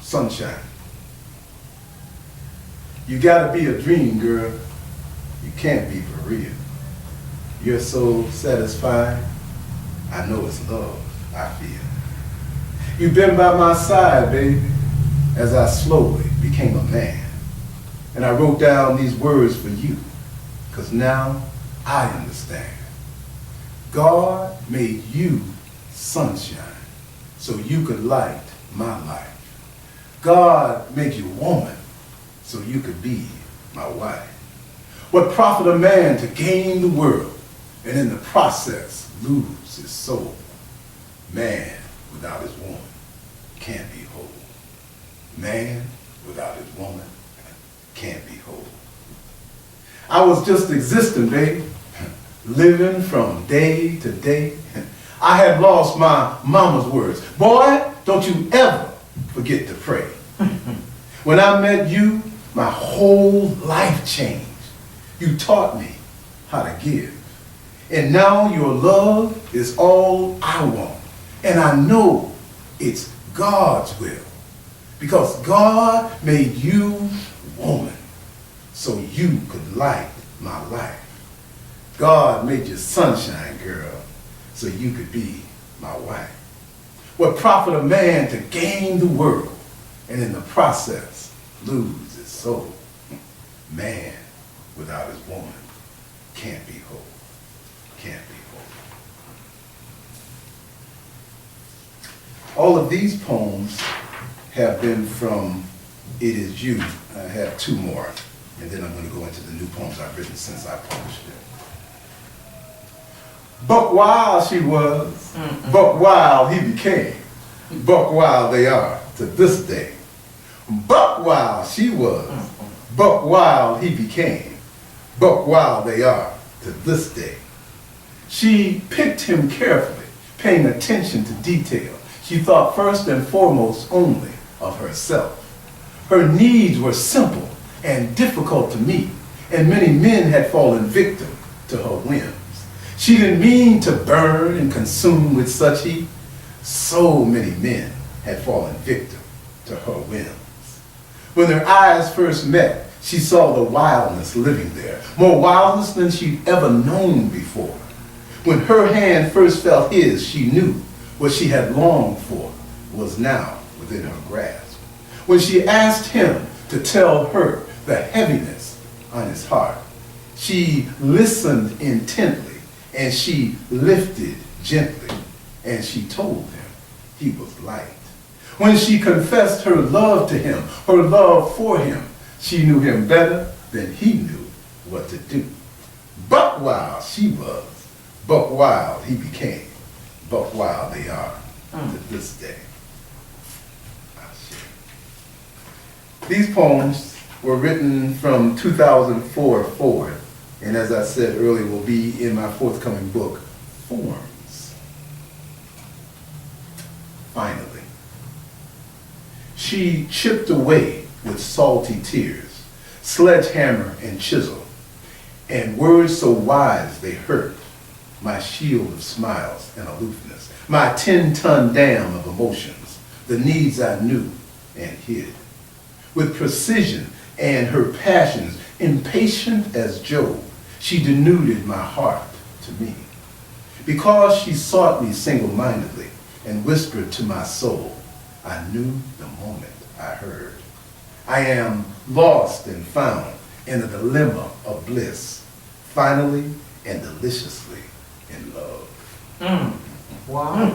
sunshine. You gotta be a dream, girl. You can't be for real. You're so satisfying. I know it's love I feel. You've been by my side, baby, as I slowly became a man. And I wrote down these words for you, because now I understand. God made you sunshine so you could light my life. God made you woman so you could be my wife. What profit a man to gain the world and in the process lose his soul? Man without his woman can't be whole. Man without his woman can't be whole. I was just existing, baby, living from day to day. I had lost my mama's words. Boy, don't you ever forget to pray. When I met you, my whole life changed. You taught me how to give. And now your love is all I want. And I know it's God's will. Because God made you woman so you could light my life. God made you sunshine, girl, so you could be my wife. What profit a man to gain the world and in the process lose his soul? Man without his woman can't be whole. Can't be whole. All of these poems have been from It Is You. I have two more, and then I'm going to go into the new poems I've written since I published it. Buck wild she was, buck wild he became, buck wild they are to this day. Buck wild she was, buck wild he became, buck wild they are to this day. She picked him carefully, paying attention to detail. She thought first and foremost only of herself. Her needs were simple and difficult to meet, and many men had fallen victim to her whims. She didn't mean to burn and consume with such heat. So many men had fallen victim to her whims. When their eyes first met, she saw the wildness living there, more wildness than she'd ever known before. When her hand first felt his, she knew what she had longed for was now within her grasp. When she asked him to tell her the heaviness on his heart, she listened intently and she lifted gently and she told him he was light. When she confessed her love to him, her love for him, she knew him better than he knew what to do. Buck wild she was, buck wild he became, buck wild they are to this day. These poems were written from 2004 forward, and as I said earlier, will be in my forthcoming book, Forms. Finally, she chipped away with salty tears, sledgehammer and chisel, and words so wise they hurt, my shield of smiles and aloofness, my 10-ton dam of emotions, the needs I knew and hid. With precision and her passions, impatient as Job, she denuded my heart to me. Because she sought me single-mindedly and whispered to my soul, I knew the moment I heard. I am lost and found in the dilemma of bliss, finally and deliciously in love. Wow.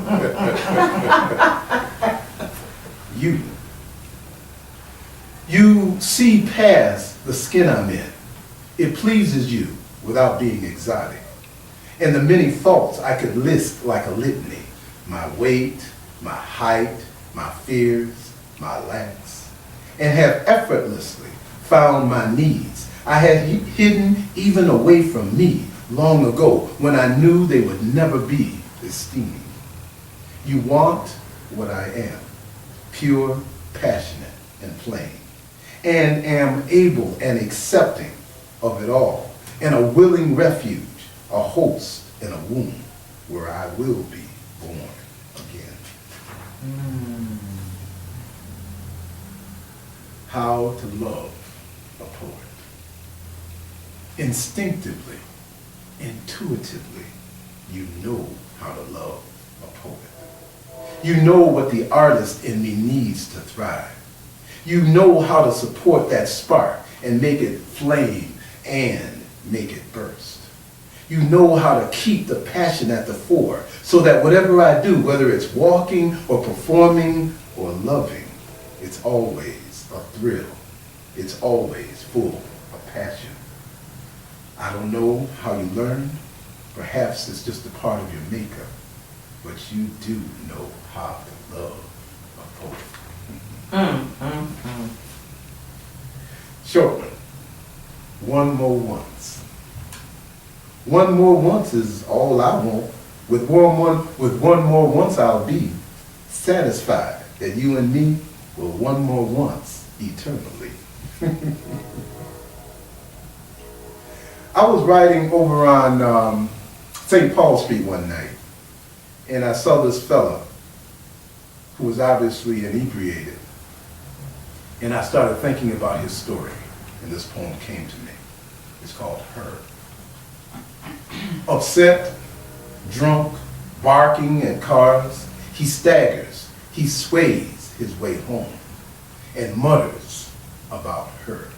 You see past the skin I'm in. It pleases you without being exotic. And the many thoughts I could list like a litany, my weight, my height, my fears, my lacks, and have effortlessly found my needs I had hidden even away from me long ago when I knew they would never be esteemed. You want what I am, pure, passionate, and plain, and am able and accepting of it all, and a willing refuge, a host in a womb where I will be born again. how to love a poet. Instinctively, intuitively, you know how to love a poet. You know what the artist in me needs to thrive. You know how to support that spark and make it flame and make it burst. You know how to keep the passion at the fore so that whatever I do, whether it's walking or performing or loving, it's always a thrill. It's always full of passion. I don't know how you learn. Perhaps it's just a part of your makeup, but you do know how to love a poet. Short one. One more once. One more once is all I want. With one more once I'll be satisfied that you and me will one more once eternally. I was riding over on St. Paul Street one night, and I saw this fella who was obviously inebriated. And I started thinking about his story, and this poem came to me. It's called Her. Upset, drunk, barking at cars, he staggers, he sways his way home, and mutters about her.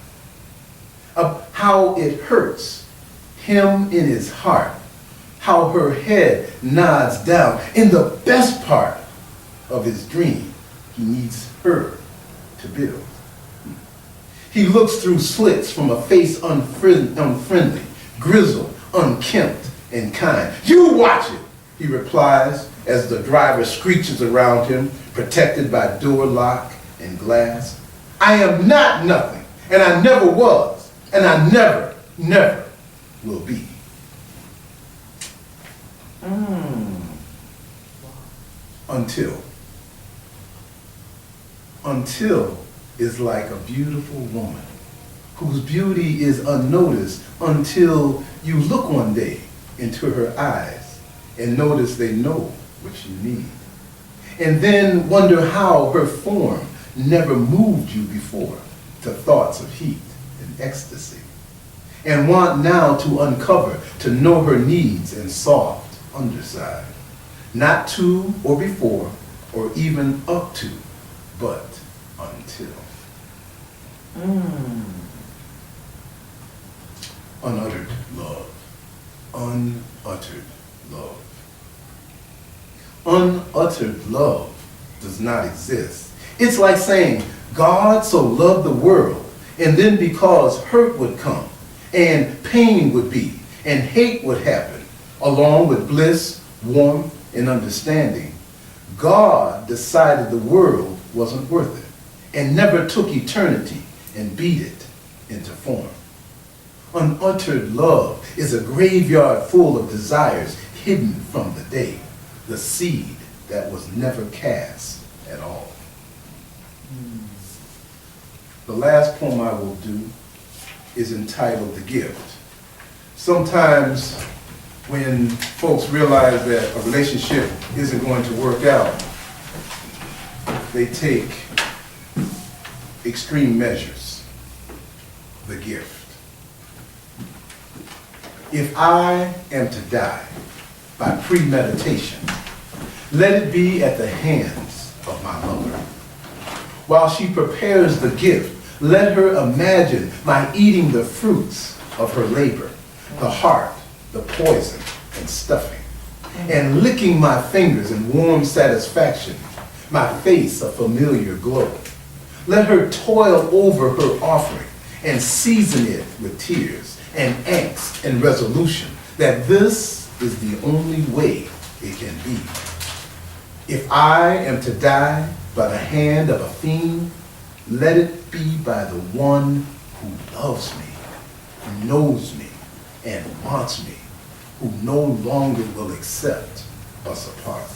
Of how it hurts him in his heart, how her head nods down. In the best part of his dream, he needs her to build. He looks through slits from a face unfriendly, grizzled, unkempt, and kind. You watch it, he replies as the driver screeches around him, protected by door lock and glass. I am not nothing, and I never was, and I never, never will be. Until is like a beautiful woman whose beauty is unnoticed until you look one day into her eyes and notice they know what you need. And then wonder how her form never moved you before to thoughts of heat and ecstasy. And want now to uncover, to know her needs and soft underside. Not to or before or even up to, but until. Unuttered love. Unuttered love. Unuttered love does not exist. It's like saying, God so loved the world, and then because hurt would come, and pain would be, and hate would happen, along with bliss, warmth, and understanding, God decided the world wasn't worth it, and never took eternity and beat it into form. Unuttered love is a graveyard full of desires hidden from the day, the seed that was never cast at all. The last poem I will do is entitled The Gift. Sometimes when folks realize that a relationship isn't going to work out, they take extreme measures. The gift. If I am to die by premeditation, let it be at the hands of my mother. While she prepares the gift, let her imagine my eating the fruits of her labor, the heart, the poison, and stuffing, and licking my fingers in warm satisfaction, my face a familiar glow. Let her toil over her offering and season it with tears and angst and resolution that this is the only way it can be. If I am to die by the hand of a fiend, let it be by the one who loves me, who knows me, and wants me, who no longer will accept us apart.